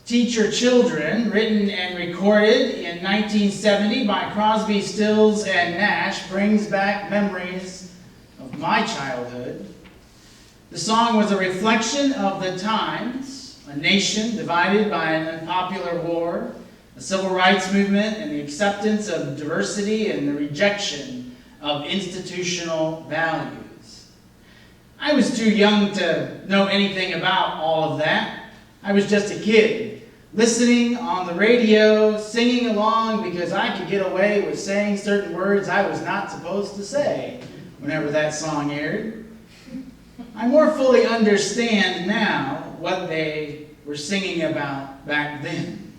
Teach Your Children, written and recorded in 1970 by Crosby, Stills, and Nash, brings back memories of my childhood. The song was a reflection of the times, a nation divided by an unpopular war, a civil rights movement, and the acceptance of diversity and the rejection of institutional values. I was too young to know anything about all of that. I was just a kid, listening on the radio, singing along because I could get away with saying certain words I was not supposed to say whenever that song aired. I more fully understand now what they were singing about back then.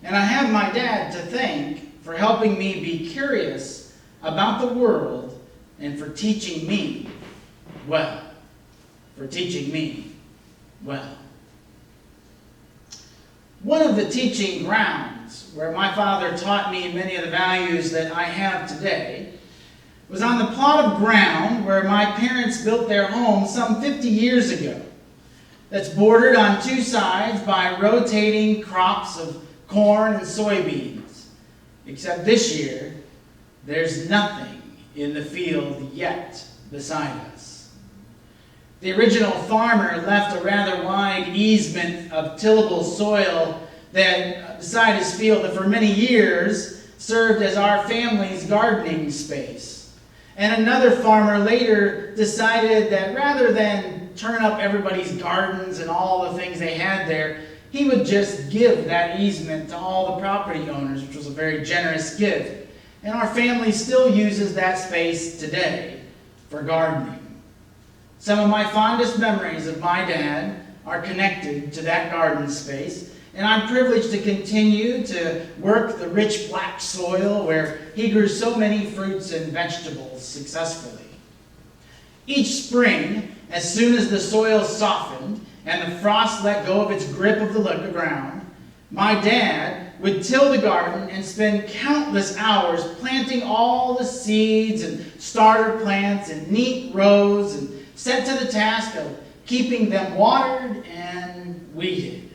And I have my dad to thank for helping me be curious about the world and for teaching me well. One of the teaching grounds where my father taught me many of the values that I have today was on the plot of ground where my parents built their home some 50 years ago. That's bordered on two sides by rotating crops of corn and soybeans. Except this year, there's nothing in the field yet beside us. The original farmer left a rather wide easement of tillable soil that beside his field that for many years served as our family's gardening space. And another farmer later decided that rather than turn up everybody's gardens and all the things they had there, he would just give that easement to all the property owners, which was a very generous gift. And our family still uses that space today for gardening. Some of my fondest memories of my dad are connected to that garden space, and I'm privileged to continue to work the rich black soil where he grew so many fruits and vegetables successfully. Each spring, as soon as the soil softened and the frost let go of its grip of the ground, my dad would till the garden and spend countless hours planting all the seeds and starter plants in neat rows and set to the task of keeping them watered and weeded.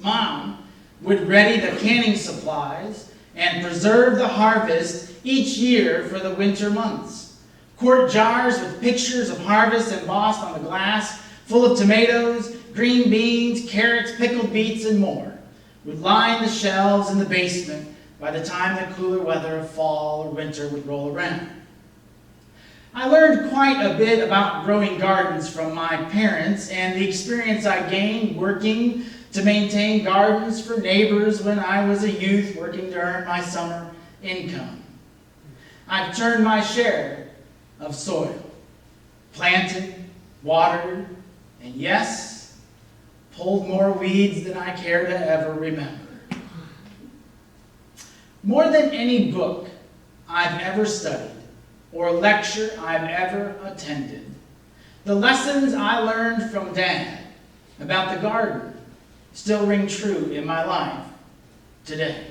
Mom would ready the canning supplies and preserve the harvest each year for the winter months. Quart jars with pictures of harvest embossed on the glass, full of tomatoes, green beans, carrots, pickled beets, and more, would line the shelves in the basement by the time the cooler weather of fall or winter would roll around. I learned quite a bit about growing gardens from my parents and the experience I gained working to maintain gardens for neighbors when I was a youth working to earn my summer income. I've turned my share of soil, planted, watered, and yes, pulled more weeds than I care to ever remember. More than any book I've ever studied or lecture I've ever attended, the lessons I learned from Dad about the garden still ring true in my life today.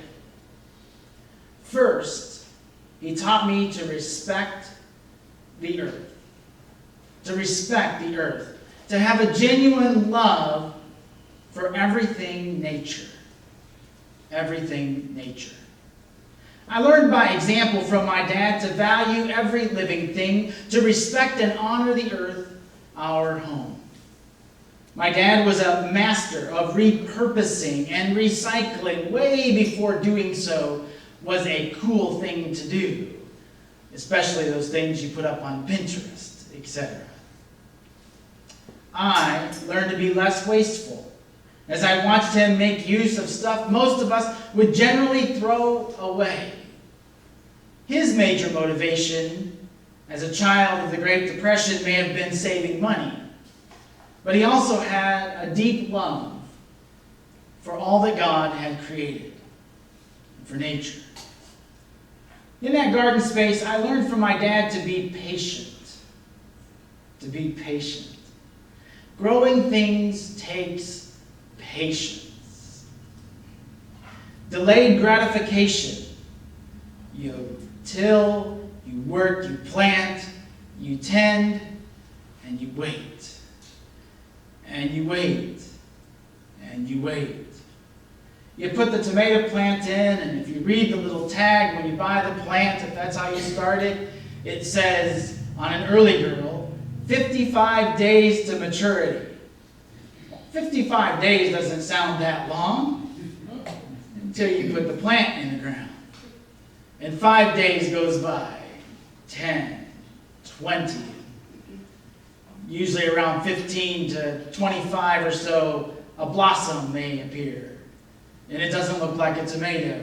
First, he taught me to respect the earth. To respect the earth. To have a genuine love for everything nature. Everything nature. I learned by example from my dad to value every living thing, to respect and honor the earth, our home. My dad was a master of repurposing and recycling way before doing so was a cool thing to do, especially those things you put up on Pinterest, etc. I learned to be less wasteful as I watched him make use of stuff most of us would generally throw away. His major motivation as a child of the Great Depression may have been saving money, but he also had a deep love for all that God had created, and for nature. In that garden space, I learned from my dad to be patient. To be patient. Growing things takes patience. Delayed gratification. You till, you work, you plant, you tend, and you wait. And you wait. And and you wait. You put the tomato plant in, and if you read the little tag when you buy the plant, if that's how you start it, it says on an early girl, 55 days to maturity. 55 days doesn't sound that long until you put the plant in the ground. And 5 days goes by, 10, 20, usually around 15 to 25 or so, a blossom may appear. And it doesn't look like a tomato.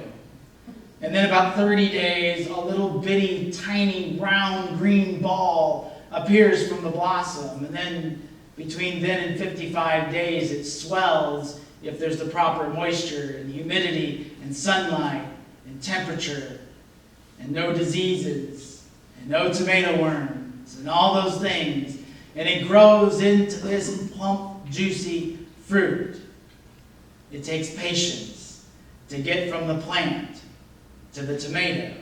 And then about 30 days, a little bitty, tiny, round, green ball appears from the blossom. And then between then and 55 days, it swells if there's the proper moisture and humidity and sunlight and temperature and no diseases and no tomato worms and all those things. And it grows into this plump, juicy fruit. It takes patience to get from the plant to the tomato.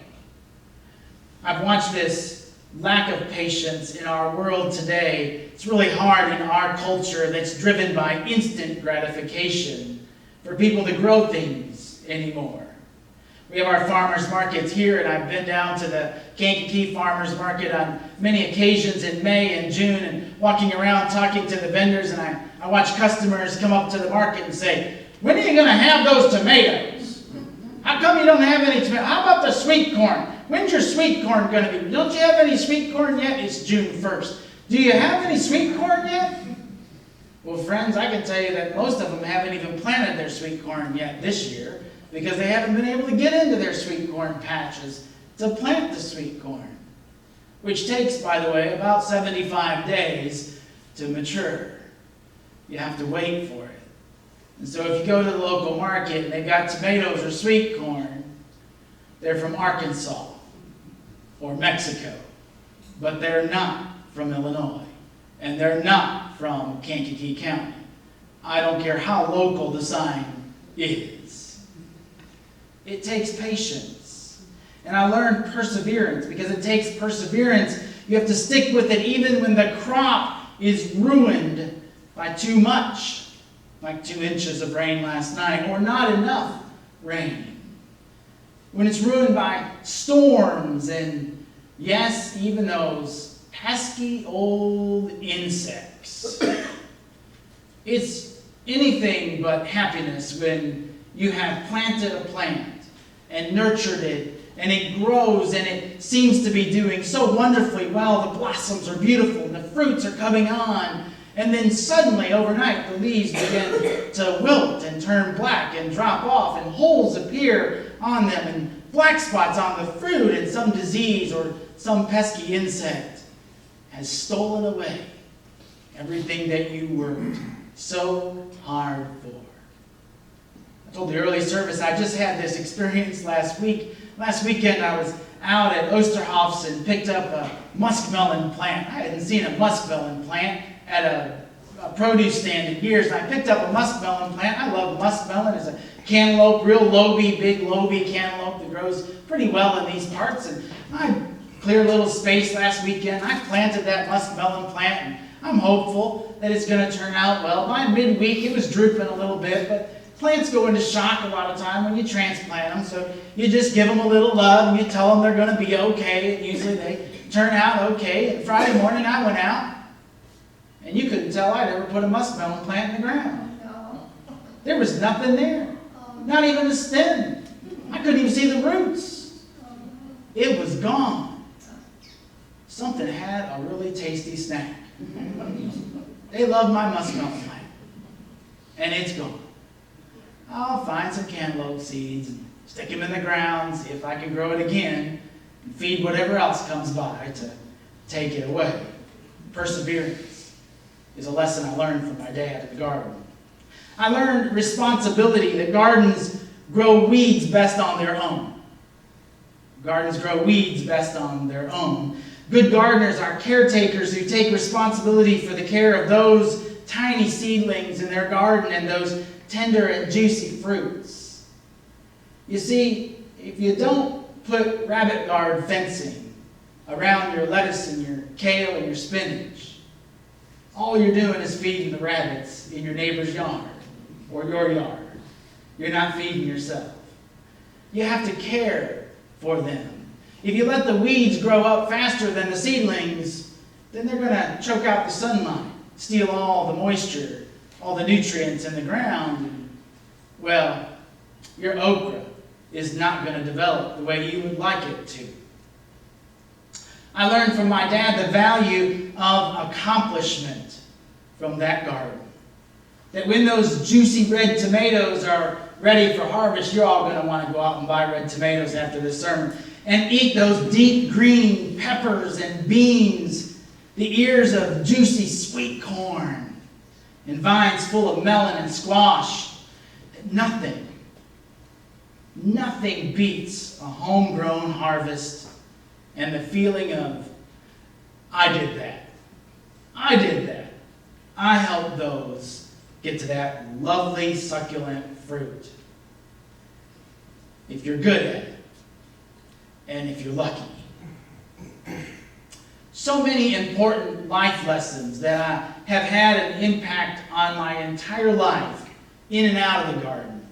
I've watched this lack of patience in our world today. It's really hard in our culture that's driven by instant gratification for people to grow things anymore. We have our farmers markets here, and I've been down to the Kankakee Farmers Market on many occasions in May and June, and walking around talking to the vendors, and I watch customers come up to the market and say, "When are you going to have those tomatoes? How come you don't have any tomatoes? How about the sweet corn? When's your sweet corn going to be? Don't you have any sweet corn yet? It's June 1st. Do you have any sweet corn yet?" Well, friends, I can tell you that most of them haven't even planted their sweet corn yet this year because they haven't been able to get into their sweet corn patches to plant the sweet corn, which takes, by the way, about 75 days to mature. You have to wait for it. And so if you go to the local market and they've got tomatoes or sweet corn, they're from Arkansas or Mexico, but they're not from Illinois, and they're not from Kankakee County. I don't care how local the sign is. It takes patience. And I learned perseverance, because it takes perseverance. You have to stick with it even when the crop is ruined by too much. Like 2 inches of rain last night, or not enough rain. When it's ruined by storms and, yes, even those pesky old insects. It's anything but happiness when you have planted a plant and nurtured it, and it grows, and it seems to be doing so wonderfully well. The blossoms are beautiful, and the fruits are coming on. And then suddenly, overnight, the leaves begin to wilt and turn black and drop off, and holes appear on them, and black spots on the fruit, and some disease or some pesky insect has stolen away everything that you worked so hard for. I told the early service I just had this experience last week. Last weekend I was out at Osterhof's and picked up a muskmelon plant. I hadn't seen a muskmelon plant at a produce stand in years. And I picked up a muskmelon plant. I love muskmelon. It's a cantaloupe, real loby, big loby cantaloupe that grows pretty well in these parts. And I cleared a little space last weekend. I planted that muskmelon plant, and I'm hopeful that it's going to turn out well. By midweek, it was drooping a little bit, but plants go into shock a lot of time when you transplant them. So you just give them a little love, and you tell them they're going to be okay, and usually they turn out okay. And Friday morning, I went out, and you couldn't tell I'd ever put a muskmelon plant in the ground. There was nothing there. Not even a stem. I couldn't even see the roots. It was gone. Something had a really tasty snack. They love my muskmelon plant. And it's gone. I'll find some cantaloupe seeds and stick them in the ground, see if I can grow it again, and feed whatever else comes by to take it away. Perseverance is a lesson I learned from my dad at the garden. I learned responsibility, that gardens grow weeds best on their own. Gardens grow weeds best on their own. Good gardeners are caretakers who take responsibility for the care of those tiny seedlings in their garden and those tender and juicy fruits. You see, if you don't put rabbit guard fencing around your lettuce and your kale and your spinach, all you're doing is feeding the rabbits in your neighbor's yard or your yard. You're not feeding yourself. You have to care for them. If you let the weeds grow up faster than the seedlings, then they're going to choke out the sunlight, steal all the moisture, all the nutrients in the ground. Well, your okra is not going to develop the way you would like it to. I learned from my dad the value of accomplishment from that garden. That when those juicy red tomatoes are ready for harvest, you're all going to want to go out and buy red tomatoes after this sermon and eat those deep green peppers and beans, the ears of juicy sweet corn, and vines full of melon and squash. Nothing beats a homegrown harvest and the feeling of, I did that. I helped those get to that lovely, succulent fruit. If you're good at it, and if you're lucky. So many important life lessons that I have had an impact on my entire life, in and out of the garden.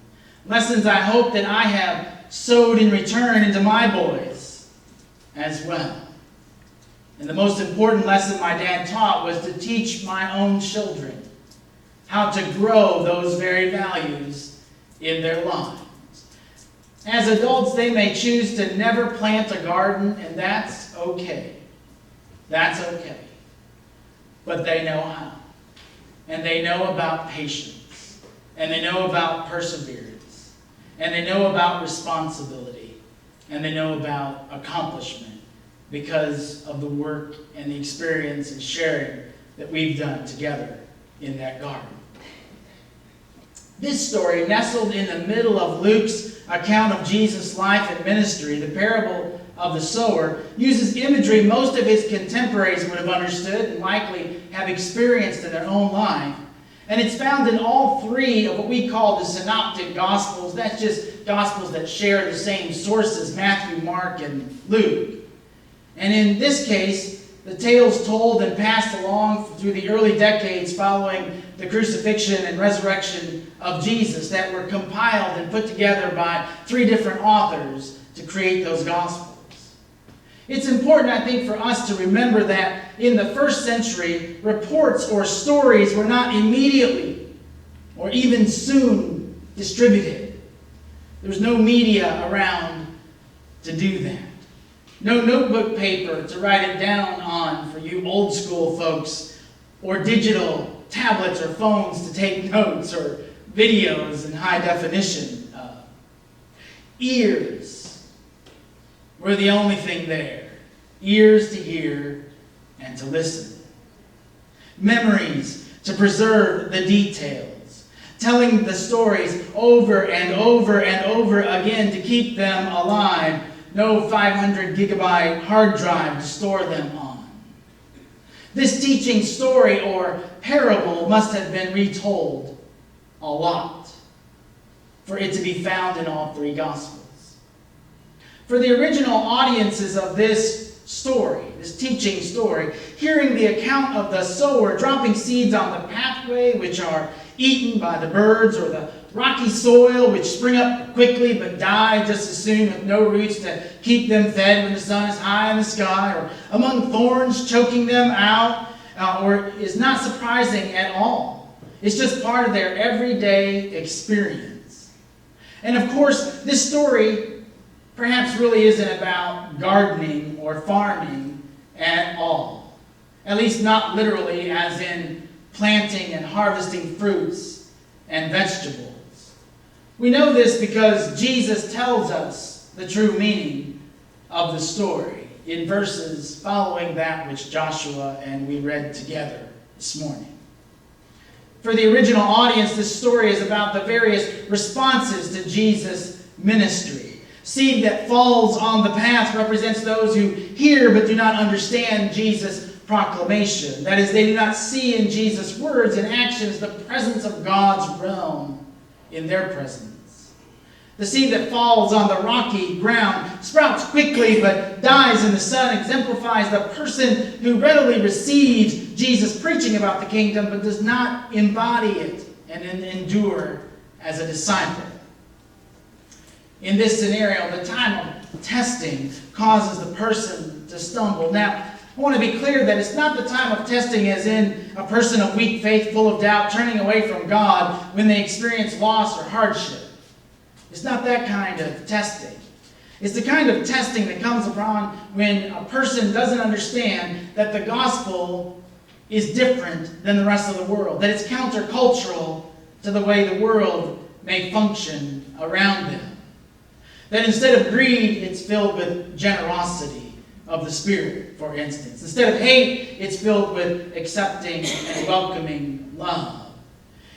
Lessons I hope that I have sowed in return into my boys as well. And the most important lesson my dad taught was to teach my own children how to grow those very values in their lives. As adults, they may choose to never plant a garden, and that's okay. That's okay. But they know how. And they know about patience. And they know about perseverance. And they know about responsibility. And they know about accomplishment because of the work and the experience and sharing that we've done together in that garden. This story, nestled in the middle of Luke's account of Jesus' life and ministry, the parable of the sower, uses imagery most of his contemporaries would have understood and likely have experienced in their own life. And it's found in all three of what we call the synoptic gospels. That's just gospels that share the same sources, Matthew, Mark, and Luke. And in this case, the tales told and passed along through the early decades following the crucifixion and resurrection of Jesus that were compiled and put together by three different authors to create those Gospels. It's important, I think, for us to remember that in the first century, reports or stories were not immediately or even soon distributed. There was no media around to do that. No notebook paper to write it down on for you old school folks, or digital tablets or phones to take notes, or videos in high definition. Ears were the only thing there. Ears to hear and to listen. Memories to preserve the details. Telling the stories over and over and over again to keep them alive. No 500 gigabyte hard drive to store them on. This teaching story or parable must have been retold a lot for it to be found in all three Gospels. For the original audiences of this story, this teaching story, hearing the account of the sower dropping seeds on the pathway which are eaten by the birds, or the rocky soil which spring up quickly but die just as soon with no roots to keep them fed when the sun is high in the sky, or among thorns choking them out, or is not surprising at all. It's just part of their everyday experience. And of course, this story perhaps really isn't about gardening or farming at all. At least not literally, as in planting and harvesting fruits and vegetables. We know this because Jesus tells us the true meaning of the story in verses following that which Joshua and we read together this morning. For the original audience, this story is about the various responses to Jesus' ministry. Seed that falls on the path represents those who hear but do not understand Jesus' proclamation. That is, they do not see in Jesus' words and actions the presence of God's realm in their presence. The seed that falls on the rocky ground sprouts quickly but dies in the sun exemplifies the person who readily receives Jesus' preaching about the kingdom but does not embody it and endure as a disciple. In this scenario, the time of testing causes the person to stumble. Now, I want to be clear that it's not the time of testing as in a person of weak faith, full of doubt, turning away from God when they experience loss or hardship. It's not that kind of testing. It's the kind of testing that comes upon when a person doesn't understand that the gospel is different than the rest of the world, that it's countercultural to the way the world may function around them. That instead of greed, it's filled with generosity of the Spirit, for instance. Instead of hate, it's filled with accepting and welcoming love.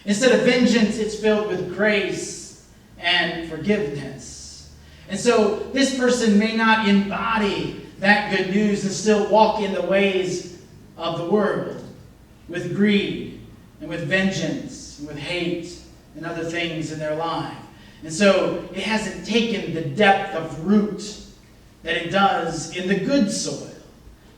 Instead of vengeance, it's filled with grace and forgiveness. And so this person may not embody that good news and still walk in the ways of the world with greed and with vengeance and with hate and other things in their life. And so it hasn't taken the depth of root that it does in the good soil.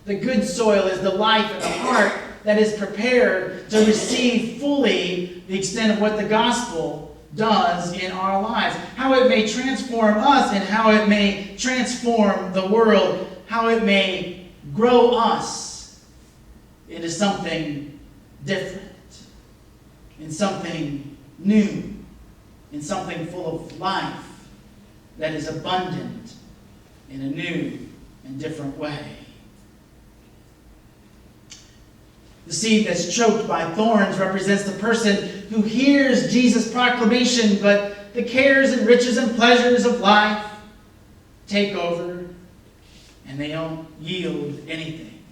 The good soil is the life and the heart that is prepared to receive fully the extent of what the gospel does in our lives. How it may transform us and how it may transform the world. How it may grow us into something different. In something new. In something full of life that is abundant in a new and different way. The seed that's choked by thorns represents the person who hears Jesus' proclamation, but the cares and riches and pleasures of life take over, and they don't yield anything.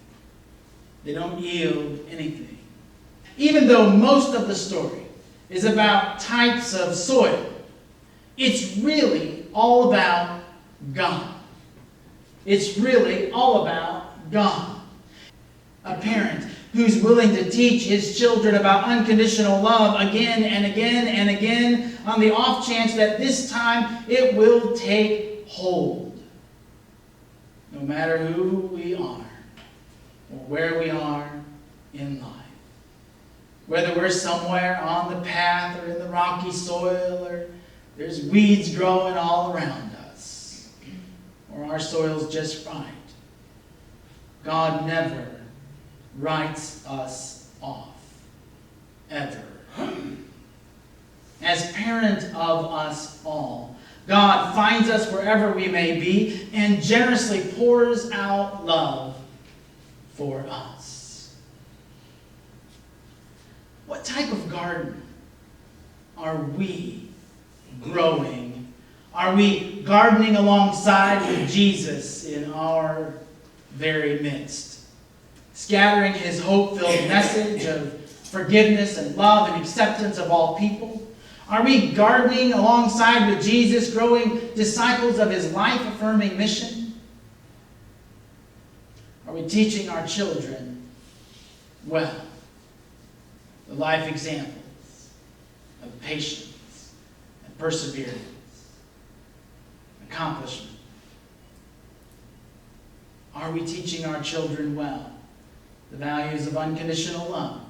They don't yield anything. Even though most of the story is about types of soil, it's really all about God. It's really all about God. A parent who's willing to teach his children about unconditional love again and again and again on the off chance that this time it will take hold. No matter who we are or where we are in life. Whether we're somewhere on the path or in the rocky soil or there's weeds growing all around us or our soil's just right. God never writes us off. Ever. As parent of us all, God finds us wherever we may be and generously pours out love for us. What type of garden are we growing? Are we gardening alongside with Jesus in our very midst? Scattering his hope-filled message of forgiveness and love and acceptance of all people? Are we gardening alongside with Jesus, growing disciples of his life-affirming mission? Are we teaching our children well? The life examples of patience and perseverance, accomplishment. Are we teaching our children well the values of unconditional love,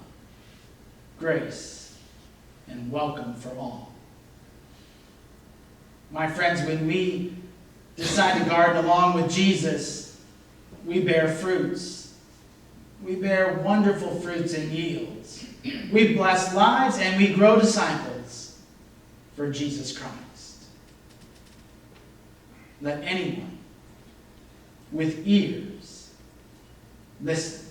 grace, and welcome for all? My friends, when we decide to garden along with Jesus, we bear fruits. We bear wonderful fruits and yields. We bless lives and we grow disciples for Jesus Christ. Let anyone with ears listen